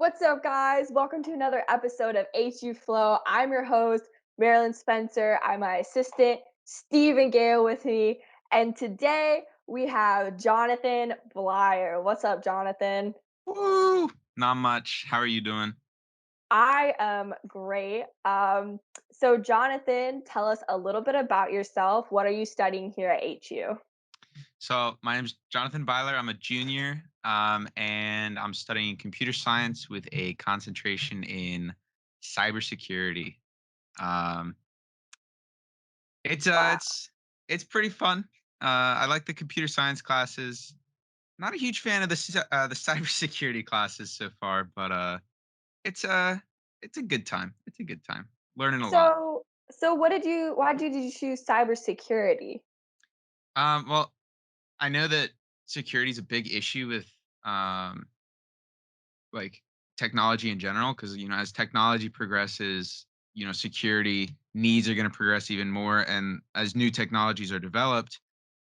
What's up, guys? Welcome to another episode of HU Flow. I'm your host, Marilyn Spencer. I'm my assistant, Steve and Gayle, with me. And today we have Jonathan Byler. What's up, Jonathan? Woo! Not much. How are you doing? I am great. So, Jonathan, tell us a little bit about yourself. What are you studying here at HU? So my name's Jonathan Byler. I'm a junior, and I'm studying computer science with a concentration in cybersecurity. Um, it's uh, Wow. it's it's pretty fun. I like the computer science classes. Not a huge fan of the cybersecurity classes so far, but it's uh, it's a good time. It's a good time. Learning a lot. So why did you choose cybersecurity? Well, I know that security is a big issue with um like technology in general because as technology progresses, security needs are going to progress even more, and as new technologies are developed,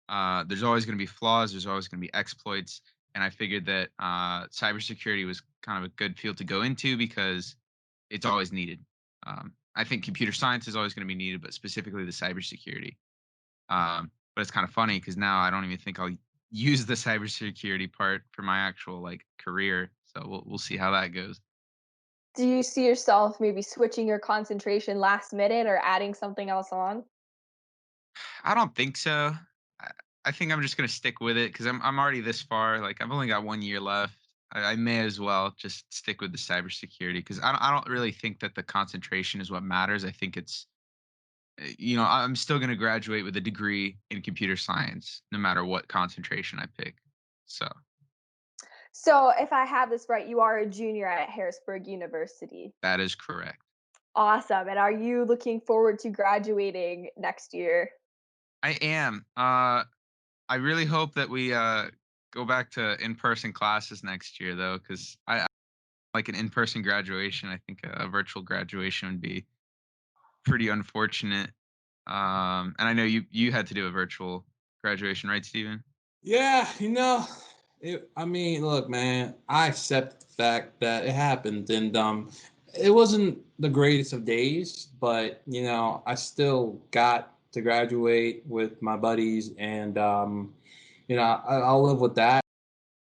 there's always going to be flaws, there's always going to be exploits, and I figured that cybersecurity was kind of a good field to go into because it's always needed. I think computer science is always going to be needed, but specifically the cybersecurity. But it's kind of funny because now I don't even think I'll use the cybersecurity part for my actual like career. So we'll see how that goes. Do you see yourself maybe switching your concentration last minute or adding something else on? I don't think so. I, I think I'm just gonna stick with it because I'm already this far. Like I've only got 1 year left. I may as well just stick with the cybersecurity because I don't really think that the concentration is what matters. I think it's I'm still gonna graduate with a degree in computer science no matter what concentration I pick. So So, if I have this right, you are a junior at Harrisburg University. that is correct. Awesome. And are you looking forward to graduating next year? I am. I really hope that we go back to in-person classes next year, though, because I like an in-person graduation. I think a virtual graduation would be pretty unfortunate. And I know you had to do a virtual graduation, right, Steven? Yeah, I mean, look, man, I accept the fact that it happened, and it wasn't the greatest of days, but I still got to graduate with my buddies, and I'll live with that.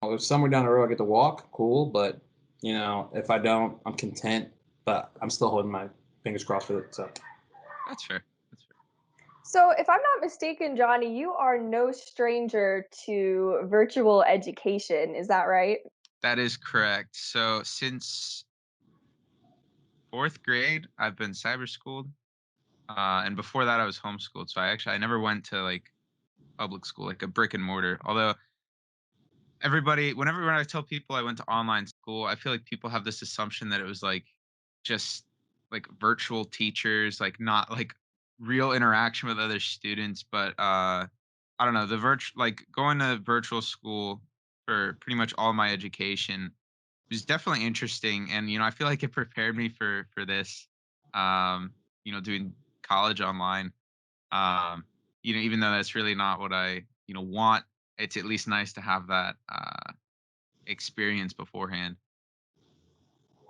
If somewhere down the road I get to walk, cool, but if I don't, I'm content. But I'm still holding my fingers crossed for it. So. That's fair. That's fair. So, if I'm not mistaken, Johnny, you are no stranger to virtual education. Is that right? That is correct. So since fourth grade, I've been cyber schooled, and before that, I was homeschooled. So I never went to like public school, like a brick and mortar. Although whenever when I tell people I went to online school, I feel like people have this assumption that it was like just like virtual teachers, like not like real interaction with other students. But I don't know, the virtual like going to virtual school for pretty much all my education was definitely interesting, and I feel like it prepared me for this. Doing college online. Um, even though that's really not what I want, it's at least nice to have that experience beforehand.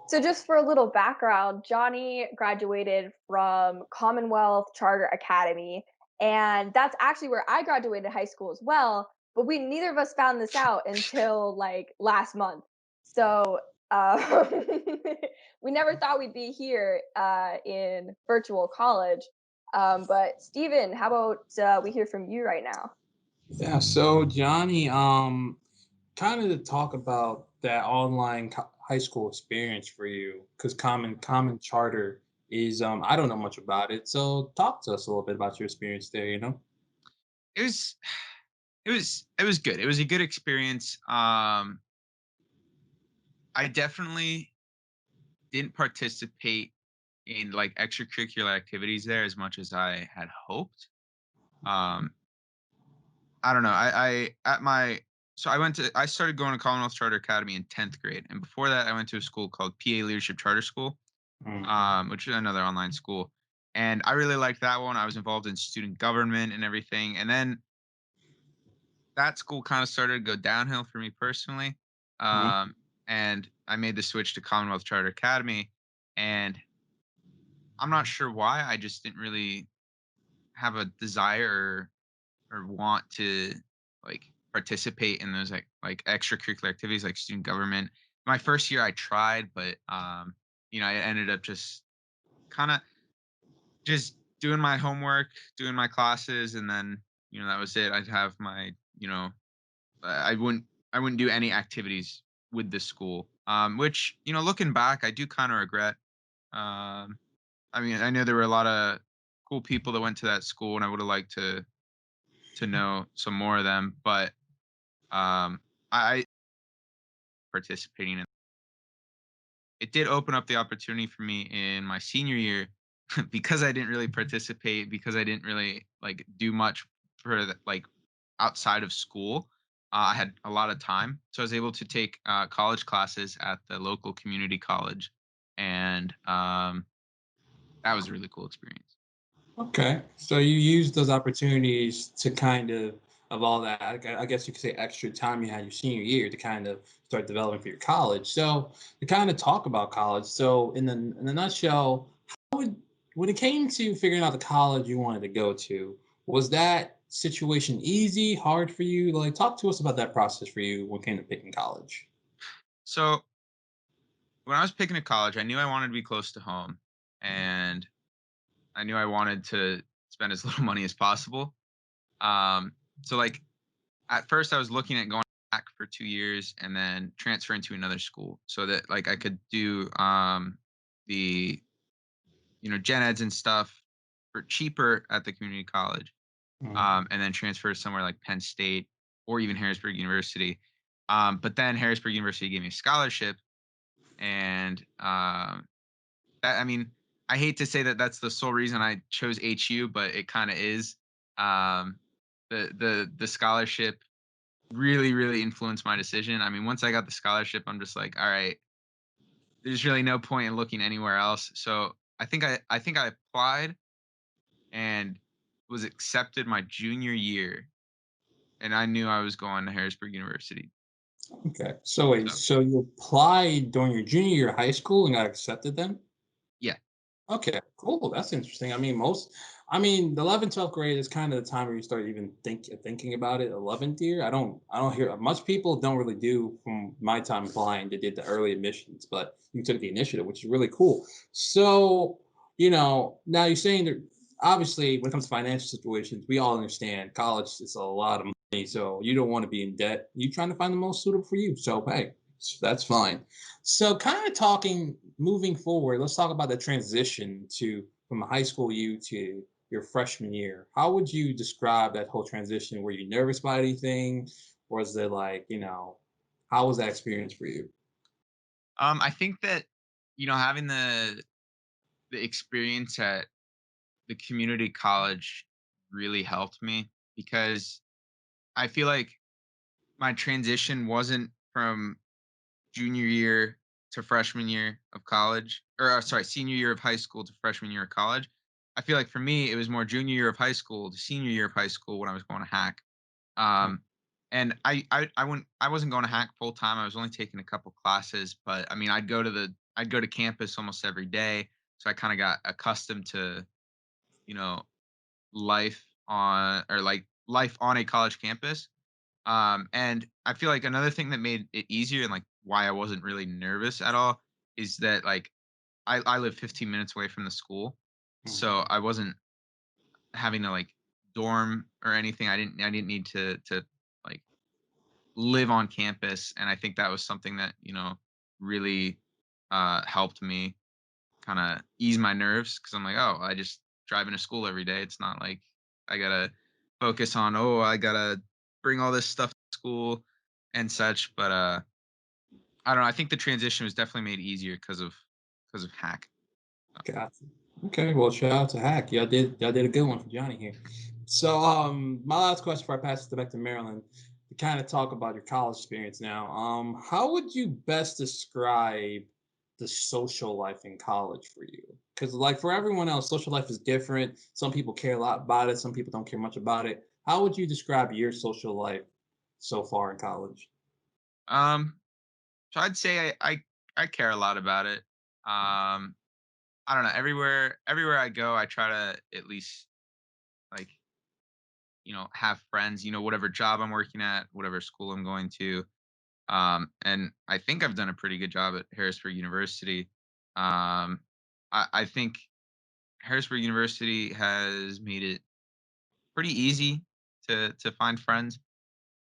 So, just for a little background, Johnny graduated from Commonwealth Charter Academy, and that's actually where I graduated high school as well. But we neither of us found this out until like last month. So, uh, we never thought we'd be here in virtual college. But Steven, how about we hear from you right now? Yeah, so Johnny, kind of to talk about that online high school experience for you, because Common Charter is I don't know much about it, so talk to us a little bit about your experience there. It was it was good. It was a good experience. I definitely didn't participate in like extracurricular activities there as much as I had hoped. Um, I don't know. I at my so I started going to Commonwealth Charter Academy in 10th grade, and before that I went to a school called PA Leadership Charter School, Mm. which is another online school. And I really liked that one. I was involved in student government and everything. And then that school kind of started to go downhill for me personally. Mhm. Um, and I made the switch to Commonwealth Charter Academy. And I'm not sure why. I just didn't really have a desire or want to like participate in those like extracurricular activities like student government. My first year I tried, but I ended up just kind of just doing my homework, doing my classes, and then that was it. I'd have my I wouldn't do any activities with the school. Which looking back, I do kind of regret. Um, I mean, I know there were a lot of cool people that went to that school, and I would have liked to know some more of them. But I participating in it did open up the opportunity for me in my senior year because I didn't really participate, because I didn't really like do much for like outside of school. I had a lot of time, so I was able to take college classes at the local community college, and that was a really cool experience. Okay, so you used those opportunities to kind of all that. I guess you could say extra time you had your senior year to kind of start developing for your college. So to kind of talk about college. So in the nutshell, when it came to figuring out the college you wanted to go to, was that situation easy, hard for you? Like, talk to us about that process for you when it came to picking college. So when I was picking a college, I knew I wanted to be close to home, and I knew I wanted to spend as little money as possible. Um, so like at first I was looking at going back for 2 years and then transferring to another school so that like I could do the gen eds and stuff for cheaper at the community college, Mhm. and then transfer somewhere like Penn State or even Harrisburg University. But then Harrisburg University gave me a scholarship, and I mean, I hate to say that that's the sole reason I chose HU, but it kind of is. Um, the scholarship really, really influenced my decision. I mean, once I got the scholarship, I'm just like, all right, there's really no point in looking anywhere else. So I think I applied and was accepted my junior year, and I knew I was going to Harrisburg University. Okay, so wait, So so you applied during your junior year of high school and got accepted then? yeah, Okay, cool. That's interesting. The 11th, 12th grade is kind of the time where you start even thinking about it. 11th year, I don't hear much people don't really do from my time applying. They did the early admissions, but you took the initiative, which is really cool. So, now you're saying that obviously when it comes to financial situations, we all understand college is a lot of money, so you don't want to be in debt. You're trying to find the most suitable for you. So, hey, that's fine. So, kind of moving forward, let's talk about the transition from high school you to your freshman year. How would you describe that whole transition? Were you nervous about anything? Or is it like, how was that experience for you? I think that having the experience at the community college really helped me because I feel like my transition wasn't from junior year to freshman year of college, or sorry, senior year of high school to freshman year of college. I feel like for me, it was more junior year of high school to senior year of high school when I was going to hack. Mm. And I wasn't going to hack full time. I was only taking a couple classes, but I mean, I'd go to campus almost every day, so I kind of got accustomed to you know life on a college campus. And I feel like another thing that made it easier and like why I wasn't really nervous at all is that like I live 15 minutes away from the school. Mhm. So I wasn't having to like dorm or anything. I didn't need to like live on campus. And I think that was something that, really helped me kind of ease my nerves because I'm like, oh, I just drive into school every day. It's not like I gotta focus on, oh, I gotta bring all this stuff to school and such. But I don't know. I think the transition was definitely made easier because of hack. Gotcha. Okay, well, shout out to Hack. Y'all did a good one for Johnny here. So, my last question before I pass it back to Marilyn, to kind of talk about your college experience now. How would you best describe the social life in college for you? Because, like, for everyone else, social life is different. Some people care a lot about it. Some people don't care much about it. How would you describe your social life so far in college? Um, So I'd say I care a lot about it. I don't know. Everywhere I go, I try to at least like have friends. Whatever job I'm working at, whatever school I'm going to. And I think I've done a pretty good job at Harrisburg University. Um, I think Harrisburg University has made it pretty easy to find friends.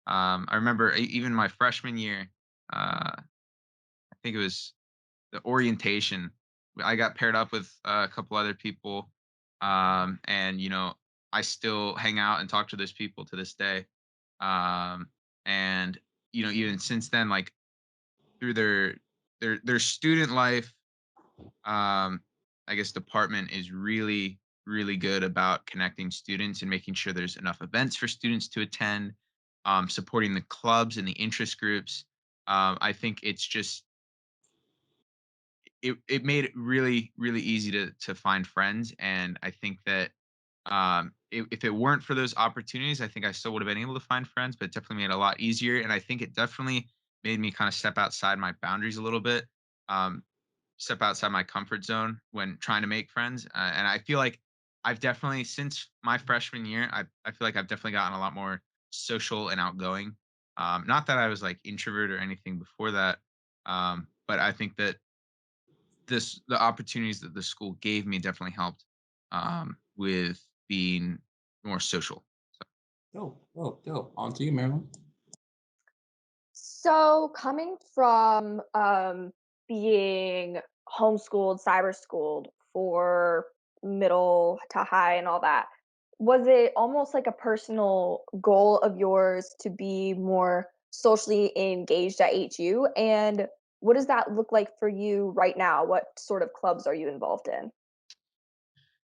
I remember even my freshman year. I think it was the orientation. I got paired up with a couple other people, and I still hang out and talk to those people to this day. Um, and even since then, like through their student life, I guess department is really good about connecting students and making sure there's enough events for students to attend, supporting the clubs and the interest groups. I think it made it really easy to find friends, and I think that if it weren't for those opportunities, I think I still would have been able to find friends, but it definitely made it a lot easier. And I think it definitely made me kind of step outside my boundaries a little bit, um, step outside my comfort zone when trying to make friends. And I feel like I've definitely, since my freshman year, I feel like I've definitely gotten a lot more social and outgoing. Not that I was like introvert or anything before that, but I think that the opportunities that the school gave me definitely helped with being more social. So, Dope. On to you, Marilyn. So coming from being homeschooled, cyber schooled for middle to high and all that, was it almost like a personal goal of yours to be more socially engaged at HU? And what does that look like for you right now? What sort of clubs are you involved in?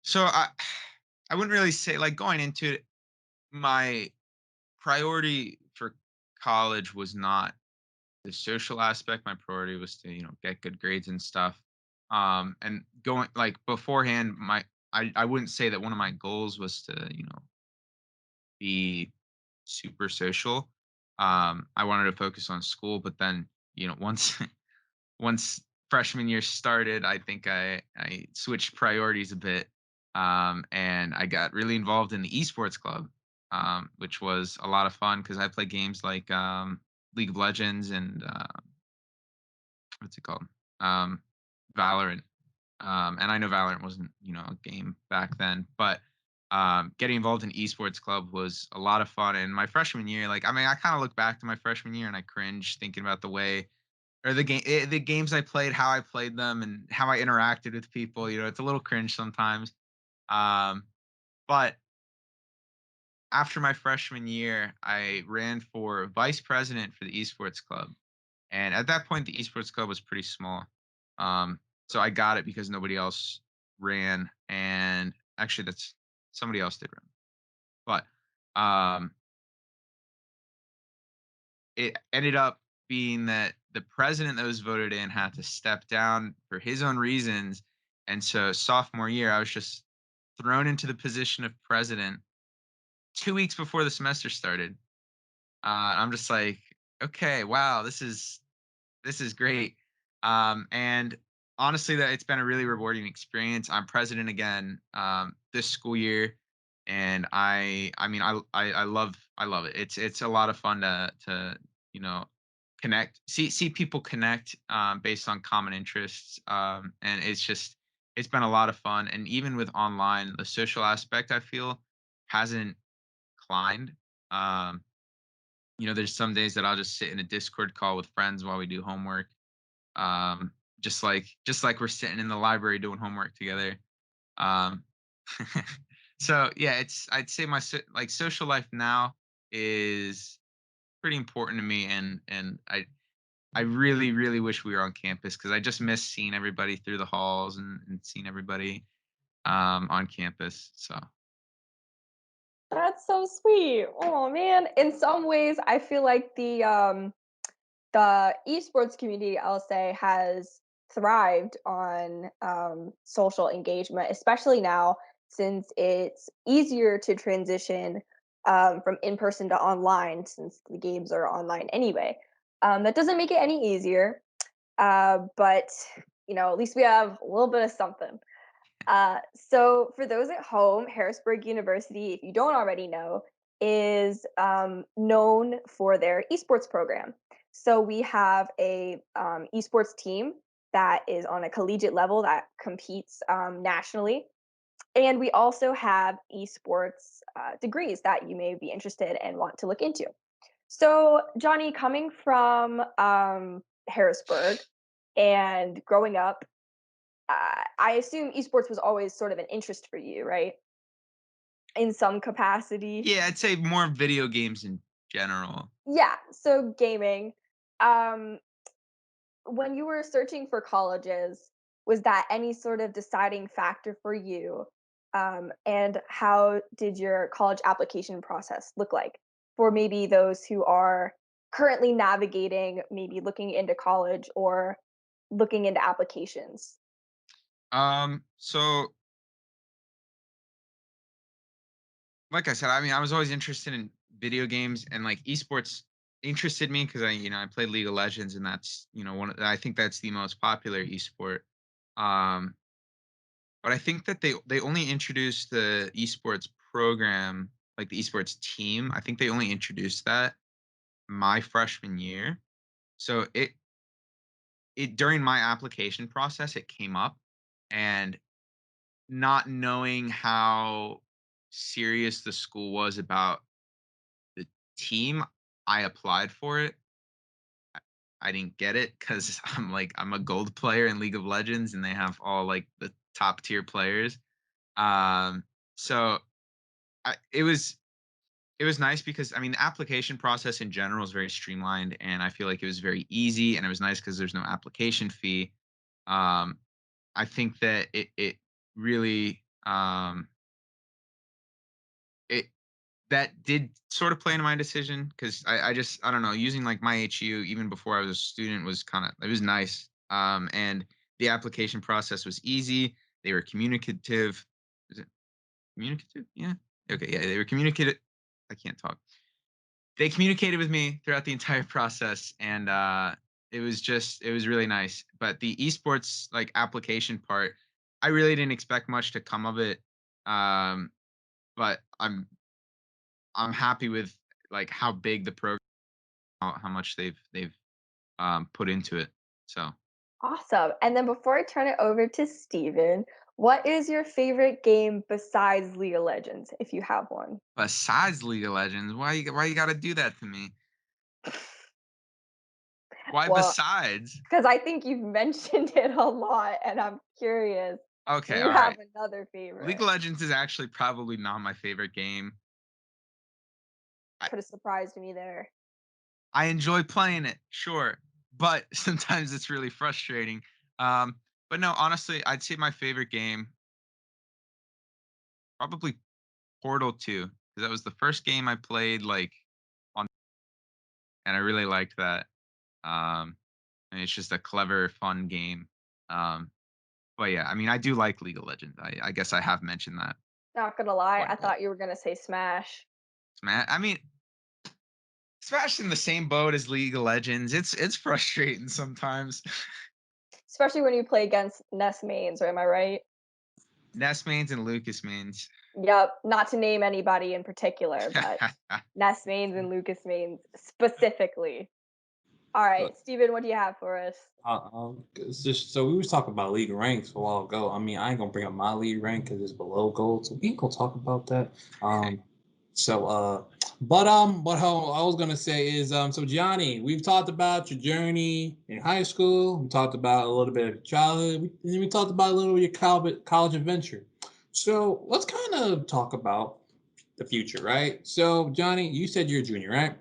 so I wouldn't really say like going into it, my priority for college was not the social aspect. My priority was to get good grades and stuff. And going like beforehand, I wouldn't say that one of my goals was to be super social. I wanted to focus on school, but then once once freshman year started, I think I switched priorities a bit, and I got really involved in the esports club, which was a lot of fun because I play games like League of Legends and what's it called, um, Valorant. And I know Valorant wasn't a game back then, but getting involved in esports club was a lot of fun. And my freshman year, like I mean, I kind of look back to my freshman year and I cringe thinking about the way or the games I played, how I played them, and how I interacted with people. It's a little cringe sometimes. Um, but after my freshman year, I ran for vice president for the esports club, and at that point, the esports club was pretty small. So I got it because nobody else ran, and actually, that's somebody else did run, but it ended up being that the president that was voted in had to step down for his own reasons. And so sophomore year, I was just thrown into the position of president 2 weeks before the semester started. I'm just like, okay, wow, this is great. And honestly, that it's been a really rewarding experience. I'm president again this school year, and I mean I love it. It's a lot of fun to you know connect, see people connect based on common interests, and it's been a lot of fun. And even with online, the social aspect I feel hasn't declined. Um, there's some days that I'll just sit in a Discord call with friends while we do homework, just like we're sitting in the library doing homework together. Um, so yeah, I'd say my like social life now is pretty important to me, and I really wish we were on campus because I just miss seeing everybody through the halls and seeing everybody on campus. So That's so sweet. Oh man. In some ways, I feel like the esports community, I'll say, has thrived on social engagement, especially now since it's easier to transition from in person to online since the games are online anyway. That doesn't make it any easier. But at least we have a little bit of something. So for those at home, Harrisburg University, if you don't already know, is known for their esports program. So we have a esports team that is on a collegiate level that competes nationally, and we also have esports degrees that you may be interested and want to look into. So, Johnny, coming from Harrisburg and growing up, I assume esports was always sort of an interest for you, right? In some capacity. Yeah, I'd say more video games in general. Yeah. So, gaming. Um, when you were searching for colleges, was that any sort of deciding factor for you? And how did your college application process look like for maybe those who are currently navigating, maybe looking into college or looking into applications? So like I said, I mean, I was always interested in video games, and like esports interested me because I played League of Legends, and that's I think that's the most popular esport. Um, but I think that they only introduced the esports program, like the esports team. I think they only introduced that my freshman year. So it during my application process, it came up, and not knowing how serious the school was about the team, I applied for it. I didn't get it because I'm a gold player in League of Legends, and they have all like the top tier players. Um, so it was nice because I mean the application process in general is very streamlined, and I feel like it was very easy, and it was nice because there's no application fee. Um, I think that it really it that did sort of play into my decision because I don't know, using like my HU even before I was a student was kind of it was nice. And the application process was easy. They were communicative. Is it communicative? Yeah. Okay. Yeah. They were communicative. I can't talk. They communicated with me throughout the entire process, and it was really nice. But the esports like application part, I really didn't expect much to come of it. Um, but I'm happy with like how big the program, how much they've put into it. So Awesome. And then before I turn it over to Steven, what is your favorite game besides League of Legends, if you have one? besides League of Legends, why you got to do that to me? Why Well, besides? because I think you've mentioned it a lot, and I'm curious. Do Okay, you all have right. another League favorite? of Legends is actually probably not my favorite game. I, Could have surprised me there. I enjoy playing it, sure, but sometimes it's really frustrating. Um, but no, honestly, I'd say my favorite game probably Portal 2 because that was the first game I played like on, and I really liked that. Um, and it's just a clever, fun game. Um, but yeah, I mean, I do like League of Legends. I guess I have mentioned that Not gonna lie, quite I a bit. thought you were gonna say Smash, Man, I mean, Smash in the same boat as League of Legends. It's frustrating sometimes. especially when you play against Ness mains, or am I right? Ness mains and Lucas mains. Yep, not to name anybody in particular, but Ness mains and Lucas mains specifically. All right, But Steven, what do you have for us? it's just so we was talking about league ranks a while ago. I mean, I ain't gonna bring up my league rank because it's below gold, so we ain't gonna talk about that. Um, so but how I was gonna say is so Johnny, we've talked about your journey in high school. We talked about a little bit of your childhood. And then we talked about a little bit of your college adventure. So let's kind of talk about the future, right? So Johnny, you said you're a junior, right?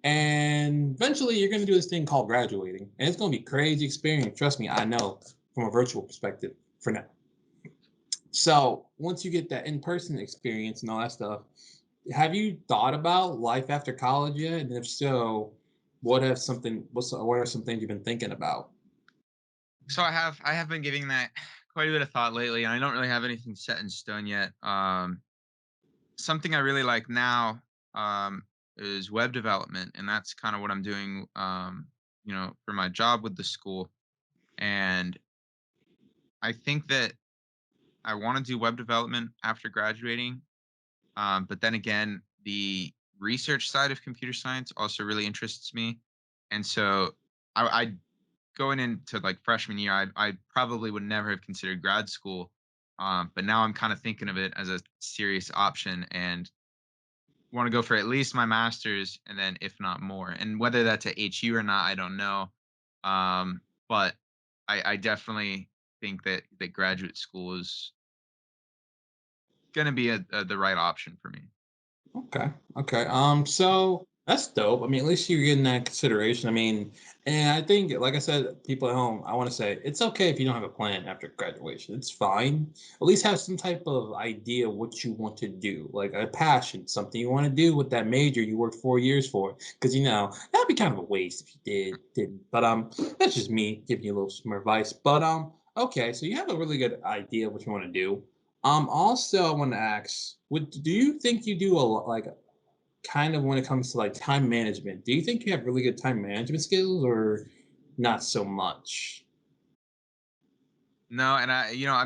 And eventually you're going to do this thing called graduating. And it's going to be a crazy experience. Trust me, I know from a virtual perspective for now. So once you get that in-person experience and all that stuff, have you thought about life after college yet? And if so, what are some things you've been thinking about? So I have been giving that quite a bit of thought lately, and I don't really have anything set in stone yet. Something I really like now is web development, and that's kind of what I'm doing. For my job with the school. And I think that I want to do web development after graduating. But then again, the research side of computer science also really interests me. And so I going into like freshman year, I probably would never have considered grad school. But now I'm kind of thinking of it as a serious option and want to go for at least my master's and then if not more. And whether that's at HU or not, I don't know. But I definitely think that graduate school is going to be the right option for me. Okay. Okay. So that's dope. I mean, at least you're getting that consideration. I mean, and I think, like I said, people at home, I want to say it's okay if you don't have a plan after graduation. It's fine. At least have some type of idea what you want to do, like a passion, something you want to do with that major you worked 4 years for. Because that'd be kind of a waste if you didn't. But that's just me giving you a little some advice. But okay, so you have a really good idea of what you want to do. Also, I want to ask, do you think you do a lot, like, kind of when it comes to like time management? Do you think you have really good time management skills, or not so much? No, and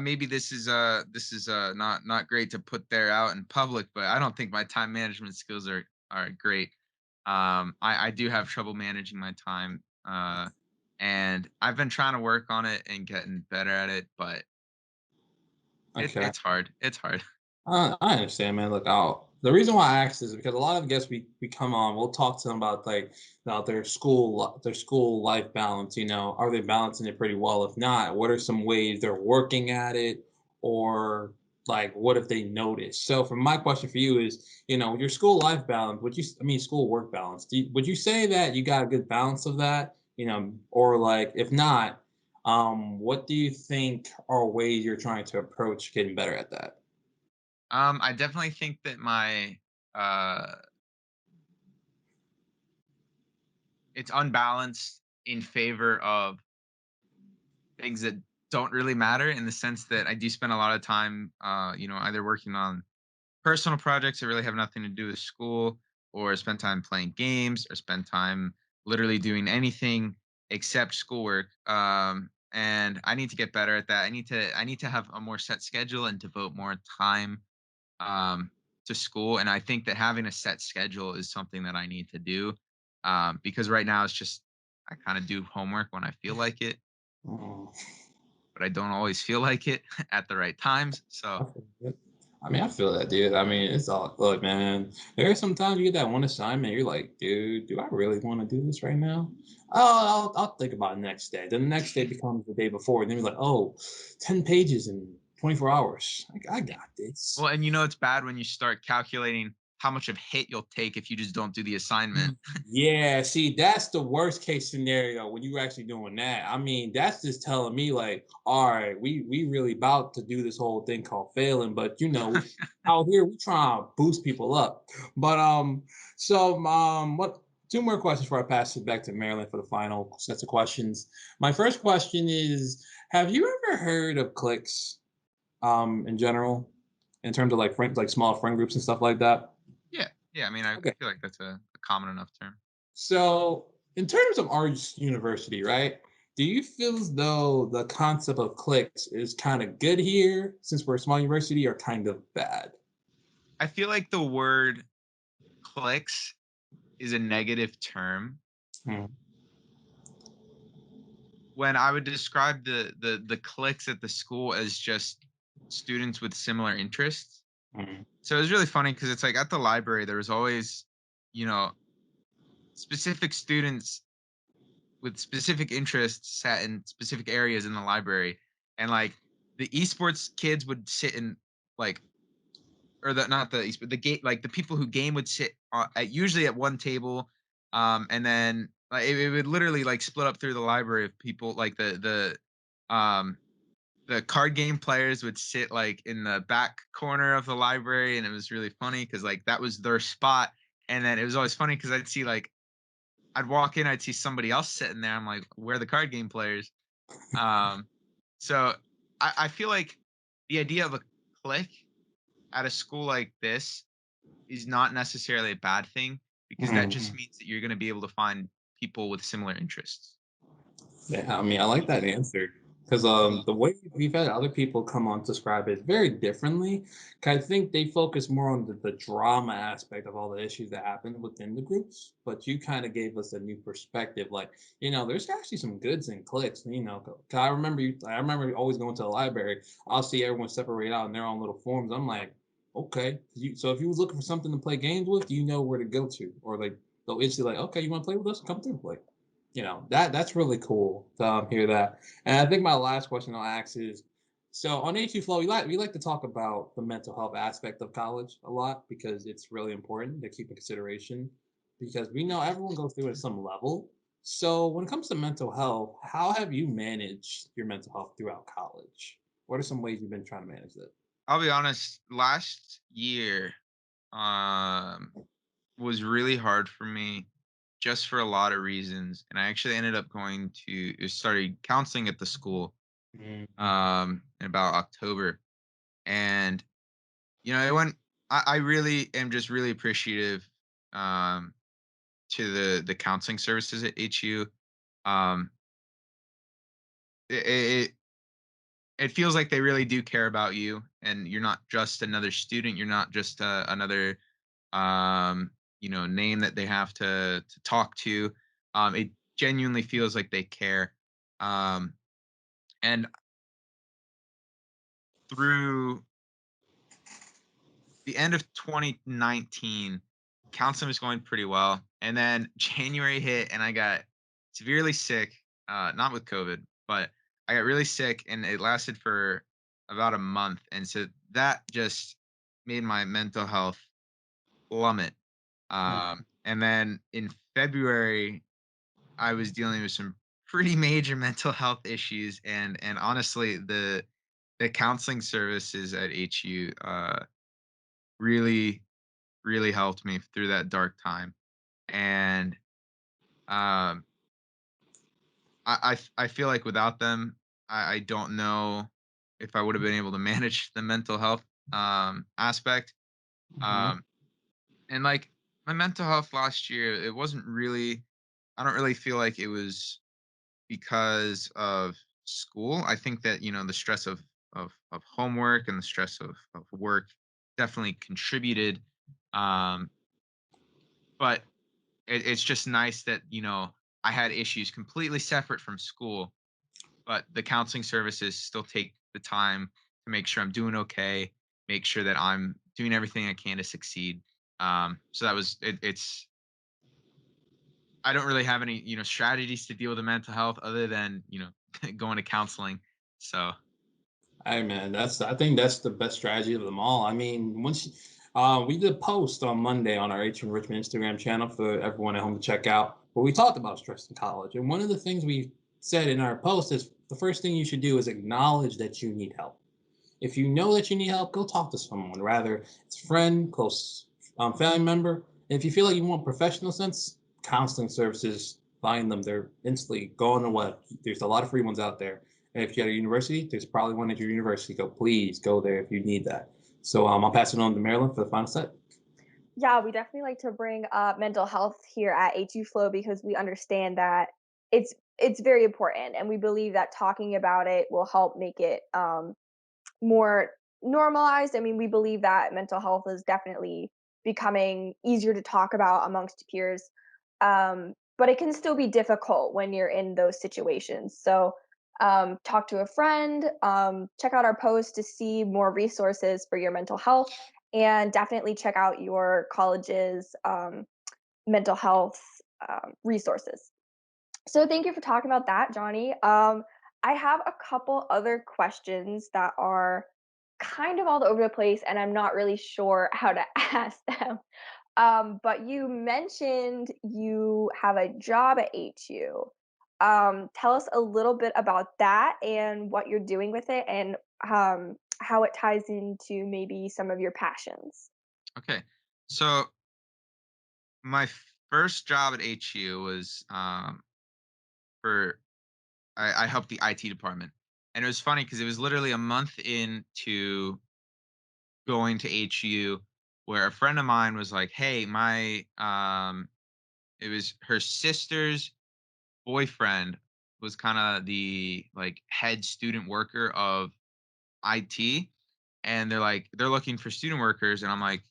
maybe this is not great to put there out in public, but I don't think my time management skills are great. I do have trouble managing my time, and I've been trying to work on it and getting better at it, but Okay. it's hard. It's hard. I understand, man. Look, the reason why I asked is because a lot of guests we come on, we'll talk to them about like about their school life balance. Are they balancing it pretty well? If not, what are some ways they're working at it, or like what if they notice? So, for my question for you is, your school life balance, school work balance. Would you say that you got a good balance of that? Or like if not, what do you think are ways you're trying to approach getting better at that? I definitely think that my uh it's unbalanced in favor of things that don't really matter in the sense that I do spend a lot of time either working on personal projects that really have nothing to do with school, or spend time playing games, or spend time literally doing anything except schoolwork. And I need to get better at that. I need to have a more set schedule and devote more time um, to school. And I think that having a set schedule is something that I need to do, because right now it's just I kind of do homework when I feel like it, Oh, but I don't always feel like it at the right times. I So feel it. I feel that, dude. It's all look, man. There are sometimes you get that one assignment, you're like, dude, do I really want to do this right now? Oh, I'll think about it next day. Then the next day becomes the day before, and then you're like, oh, 10 pages in 24 hours. Like, I got this. well, and it's bad when you start calculating how much of hit you'll take if you just don't do the assignment. Yeah, see, that's the worst case scenario when you're actually doing that. That's just telling me like, all right, we really about to do this whole thing called failing, but out here we try to boost people up. But what 2 more questions before I pass it back to Marilyn for the final sets of questions. My first question is, have you ever heard of cliques in general, in terms of like friends, like small friend groups and stuff like that? Yeah, yeah. I mean, I Okay. feel like that's a common enough term. So, in terms of our university, right? Do you feel as though the concept of cliques is kind of good here, since we're a small university, or kind of bad? I feel like the word clicks is a negative term. Hmm. When I would describe the cliques at the school as just students with similar interests. Hmm. So it was really funny because it's like at the library there was always, you know, specific students with specific interests sat in specific areas in the library, and like the esports kids would sit in like or the not the but the game like the people who game would sit at usually at one table, and then like it would literally like split up through the library of people like the card game players would sit like in the back corner of the library, and it was really funny because like that was their spot. And then it was always funny because I'd see like I'd walk in, I'd see somebody else sitting there. I'm like, where are the card game players? Um, so I feel like the idea of a clique at a school like this is not necessarily a bad thing because that just Hmm. means that you're going to be able to find people with similar interests. Yeah, I mean, I like that answer because the way we've had other people come on to describe it very differently. 'Cause I think they focus more on the drama aspect of all the issues that happen within the groups, but you kind of gave us a new perspective. Like, there's actually some goods and clicks. 'Cause I remember always going to the library. I'll see everyone separate out in their own little forms. I'm like, okay, so if you was looking for something to play games with, you know where to go to, or like they'll instantly like, okay, you want to play with us? Come through, like that's really cool to hear that. And I think my last question I'll ask is, so on HU Flow, we like to talk about the mental health aspect of college a lot because it's really important to keep in consideration because we know everyone goes through it at some level. So when it comes to mental health, how have you managed your mental health throughout college? What are some ways you've been trying to manage it? I'll be honest, last year um was really hard for me just for a lot of reasons. And I actually ended up going to started counseling at the school Mhm. in about October. And it went I really am just really appreciative um to the counseling services at HU. Um it, it it feels like they really do care about you, and you're not just another student, you're not just another name that they have to talk to. It genuinely feels like they care. Um, and through the end of 2019, counseling was going pretty well. And then January hit and I got severely sick, not with COVID, but I got really sick and it lasted for about a month. And so that just made my mental health plummet. And then in February, I was dealing with some pretty major mental health issues, and honestly, the counseling services at HU really really helped me through that dark time. And um, I feel like without them, I don't know if I would have been able to manage the mental health aspect. Mhm. Um, and like my mental health last year, it wasn't really. I don't really feel like it was because of school. I think that the stress of homework and the stress of work definitely contributed. Um, but it's just nice that I had issues completely separate from school, but the counseling services still take the time to make sure I'm doing okay, make sure that I'm doing everything I can to succeed. So that was it's I don't really have any strategies to deal with the mental health other than going to counseling. So Hey man, I think that's the best strategy of them all. I mean, we did a post on Monday on our H Enrichment Instagram channel for everyone at home to check out, where we talked about stress in college. And one of the things we said in our post is the first thing you should do is acknowledge that you need help. If you know that you need help, go talk to someone, rather it's a friend, close family member. And if you feel like you want professional sense, counseling services, find them. They're instantly go on the web. There's a lot of free ones out there. And if you're at a university, there's probably one at your university. Please go there if you need that. So I'll pass it on to Marilyn for the final set. Yeah, we definitely like to bring up mental health here at HU Flow because we understand that it's very important, and we believe that talking about it will help make it more normalized. I mean, we believe that mental health is definitely becoming easier to talk about amongst peers, but it can still be difficult when you're in those situations. So, talk to a friend, check out our post to see more resources for your mental health, and definitely check out your college's mental health resources. So thank you for talking about that, Johnny. I have a couple other questions that are kind of all over the place, and I'm not really sure how to ask them. But you mentioned you have a job at HU. Tell us a little bit about that and what you're doing with it, and how it ties into maybe some of your passions. okay, so my first job at HU was for I helped the IT department. And it was funny because it was literally a month into going to HU where a friend of mine was like, "Hey, my it was her sister's boyfriend was kind of the like head student worker of IT, and they're looking for student workers, and I'm like,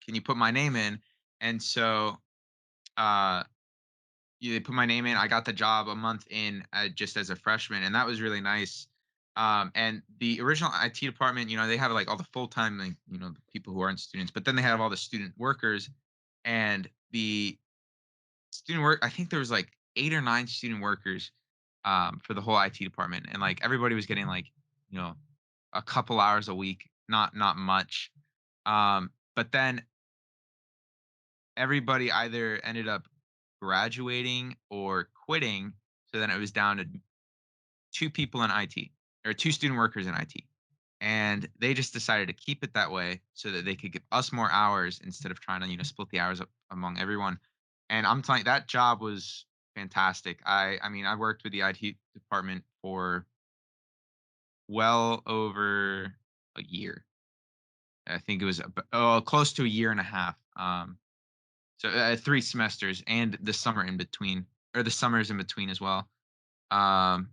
can you put my name in? And so uh yeah, they put my name in. I got the job a month in, just as a freshman, and that was really nice. And the original IT department, they have like all the full time, like, the people who aren't students, but then they have all the student workers, and the student work. I think there was like 8 or 9 student workers, for the whole IT department, and like everybody was getting like, you know, a couple hours a week, not much. But then everybody either ended up graduating or quitting. So then it was down to 2 people in IT, or 2 student workers in IT. And they just decided to keep it that way so that they could give us more hours instead of trying to, split the hours up among everyone. And I'm telling you, that job was fantastic. I mean, I worked with the IT department for well over a year. I think it was close to a year and a half. So 3 semesters and the summer in between, or the summers in between as well. Um,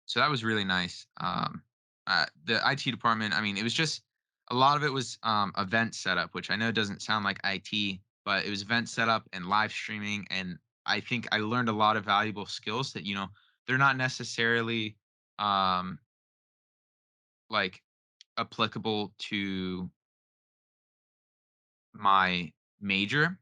so that was really nice. The IT department, I mean, it was just a lot of it was event setup, which I know doesn't sound like IT, but it was event setup and live streaming. And I think I learned a lot of valuable skills that, they're not necessarily um, like applicable to my major,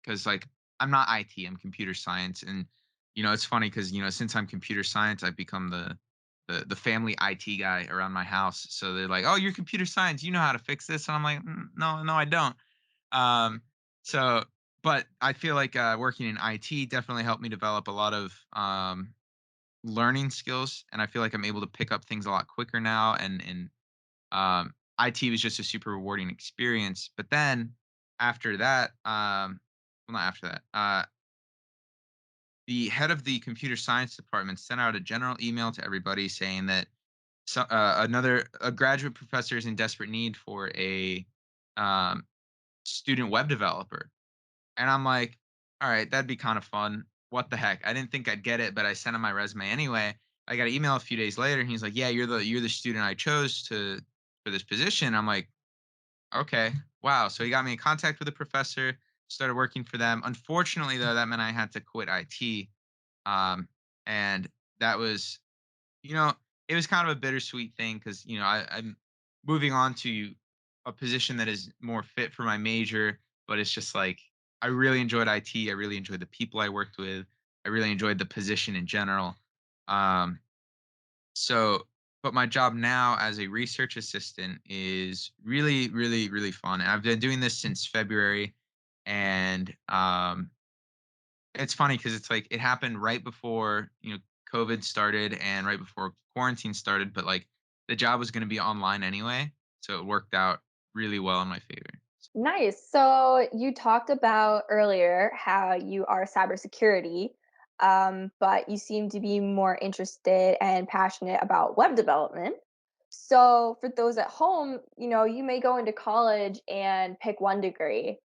because like I'm not IT, I'm computer science, and it's funny because since I'm computer science, I've become the family IT guy around my house. So they're like, "Oh, you're computer science, you know how to fix this," and I'm like, No, no, I don't." Um, so, but I feel like working in IT definitely helped me develop a lot of learning skills, and I feel like I'm able to pick up things a lot quicker now, and IT was just a super rewarding experience. But then after that, well, not after that, the head of the computer science department sent out a general email to everybody saying that a graduate professor is in desperate need for a um, student web developer. And I'm like, all right, that'd be kind of fun. What the heck? I didn't think I'd get it, but I sent him my resume anyway. I got an email a few days later, and he's like, "Yeah, you're the student I chose to for this position." I'm like, "Okay, wow." So he got me in contact with the professor, started working for them. Unfortunately, though, that meant I had to quit IT, um, and that was, you know, it was kind of a bittersweet thing because I'm moving on to a position that is more fit for my major, but it's just like I really enjoyed IT. I really enjoyed the people I worked with. I really enjoyed the position in general. Um, so, but my job now as a research assistant is really, really, really fun. And I've been doing this since February, and it's funny because it's like it happened right before COVID started and right before quarantine started, but like the job was going to be online anyway, so it worked out really well in my favor. Nice. So you talked about earlier how you are cybersecurity, but you seem to be more interested and passionate about web development. So for those at home, you may go into college and pick one degree,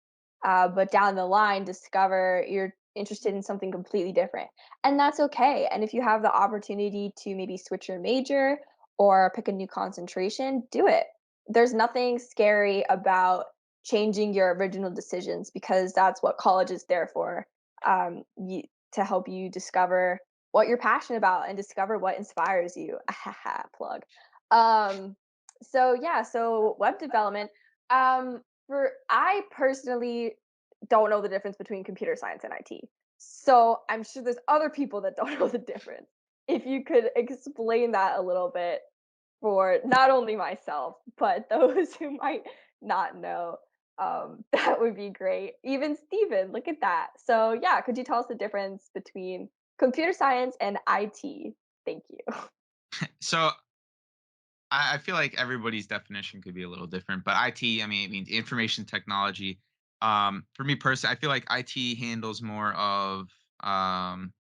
but down the line discover you're interested in something completely different. And that's okay. And if you have the opportunity to maybe switch your major or pick a new concentration, do it. There's nothing scary about changing your original decisions because that's what college is there for, you, to help you discover what you're passionate about and discover what inspires you. Plug. um so yeah, so web development, for I personally don't know the difference between computer science and IT, so I'm sure there's other people that don't know the difference. If you could explain that a little bit for not only myself, but those who might not know, that would be great. Even Steven, look at that. So, yeah, could you tell us the difference between computer science and IT? Thank you. So I feel like everybody's definition could be a little different, but IT, I mean, it means information technology. For me personally, I feel like IT handles more of um,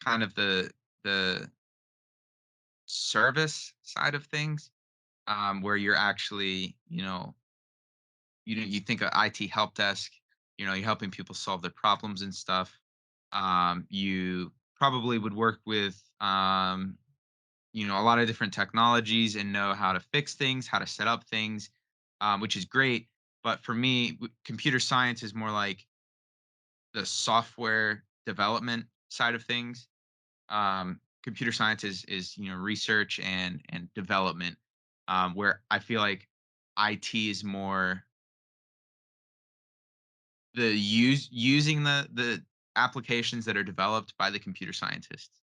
kind of the service side of things, where you're actually, you think of IT help desk, you're helping people solve their problems and stuff. You probably would work with a lot of different technologies and know how to fix things, how to set up things, which is great. But for me, computer science is more like the software development side of things. Computer science is research and development, where I feel like IT is more using the applications that are developed by the computer scientists.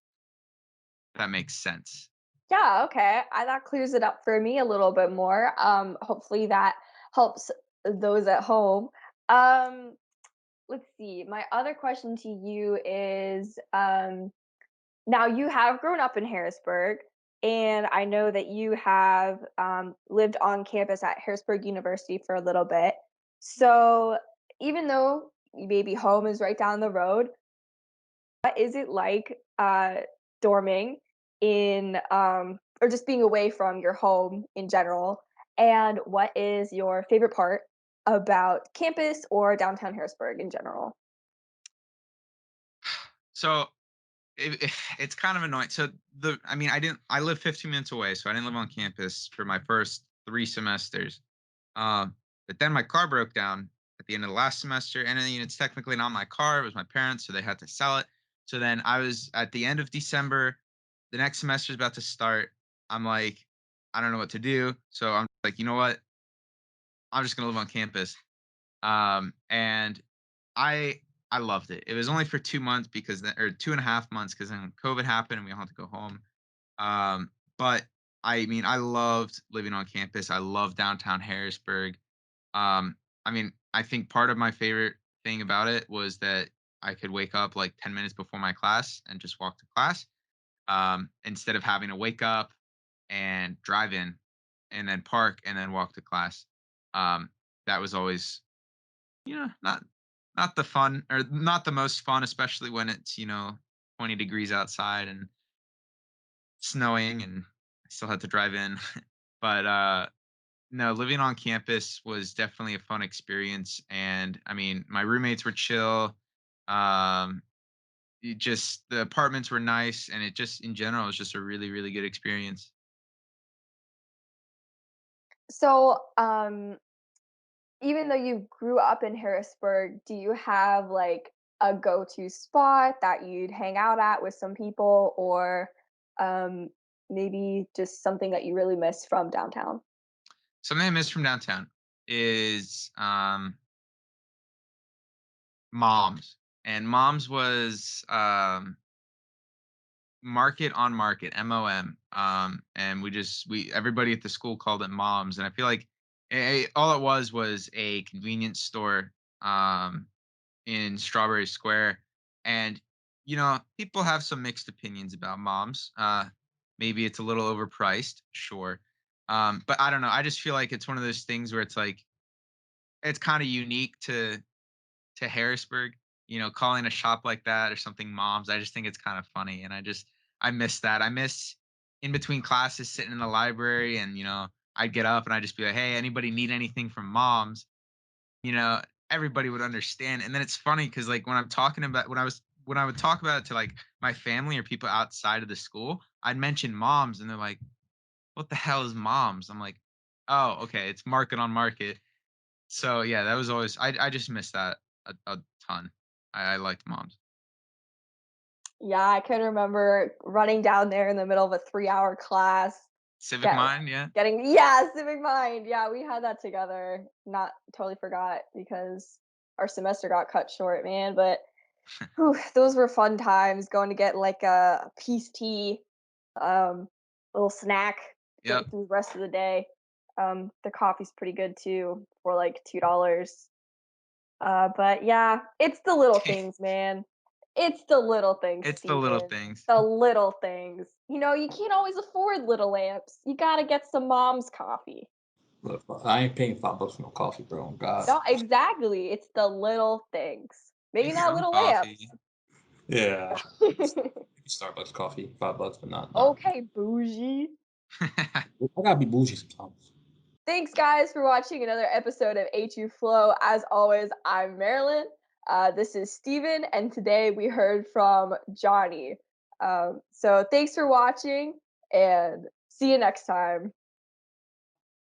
If that makes sense. Yeah, okay. That clears it up for me a little bit more. Hopefully that helps those at home. Um, let's see. My other question to you is now you have grown up in Harrisburg, and I know that you have lived on campus at Harrisburg University for a little bit. So even though maybe home is right down the road, what is it like dorming in or just being away from your home in general? And what is your favorite part about campus or downtown Harrisburg in general? So it's kind of annoying. So I live 15 minutes away, so I didn't live on campus for my first 3 semesters. But then my car broke down at the end of the last semester, and then it's technically not my car; it was my parents, so they had to sell it. So then I was at the end of December. The next semester is about to start. I'm like, I don't know what to do, so I'm like, you know what? I'm just gonna live on campus. And I I loved it. It was only for 2 months or 2.5 months because then COVID happened and we all had to go home. But I loved living on campus. I love downtown Harrisburg. I think part of my favorite thing about it was that I could wake up like 10 minutes before my class and just walk to class, instead of having to wake up and drive in and then park and then walk to class. Um, that was always, not the fun or not the most fun, especially when it's 20 degrees outside and snowing and I still had to drive in. But no, living on campus was definitely a fun experience. And my roommates were chill. Um, the apartments were nice, and it just in general was just a really, really good experience. So, even though you grew up in Harrisburg, do you have like a go-to spot that you'd hang out at with some people, or um, maybe just something that you really miss from downtown? Something I miss from downtown is Moms. And Moms was Market on Market, MOM. And we everybody at the school called it Moms. And I feel like all it was a convenience store in Strawberry Square. And people have some mixed opinions about Moms. Maybe it's a little overpriced, sure. But I don't know. I just feel like it's one of those things where it's like it's kind of unique to Harrisburg, calling a shop like that or something Moms. I just think it's kind of funny, and I miss that. I miss in between classes sitting in the library, and I'd get up and I'd just be like, "Hey, anybody need anything from Moms?" You know, Everybody would understand. And then it's funny because like when I would talk about it to like my family or people outside of the school, I'd mention Moms, and they're like, "What the hell is Moms?" I'm like, "Oh, okay, it's Market on Market." So yeah, that was always I just miss that a ton. I liked Moms. Yeah, I can remember running down there in the middle of a 3-hour class, Civic get Mind, yeah. getting yeah, Civic Mind. Yeah, we had that together. Not totally forgot because our semester got cut short, man. But whew, those were fun times going to get like a peace tea, um, little snack, Yep. get through the rest of the day. The coffee's pretty good too for like $2. But yeah, it's the little things, man. It's the little things, It's the little Steven. things. The little things. You can't always afford little lamps. You gotta get some mom's coffee. Look, I ain't paying $5 for no coffee, bro. God. No, exactly. It's the little things. Maybe Make your not own little coffee. lamps. Yeah. Starbucks coffee, $5, but not. Okay, bougie. I gotta be bougie sometimes. Thanks, guys, for watching another episode of A2 Flow. As always, I'm Marilyn. This is Steven, and today we heard from Johnny. So thanks for watching, and see you next time.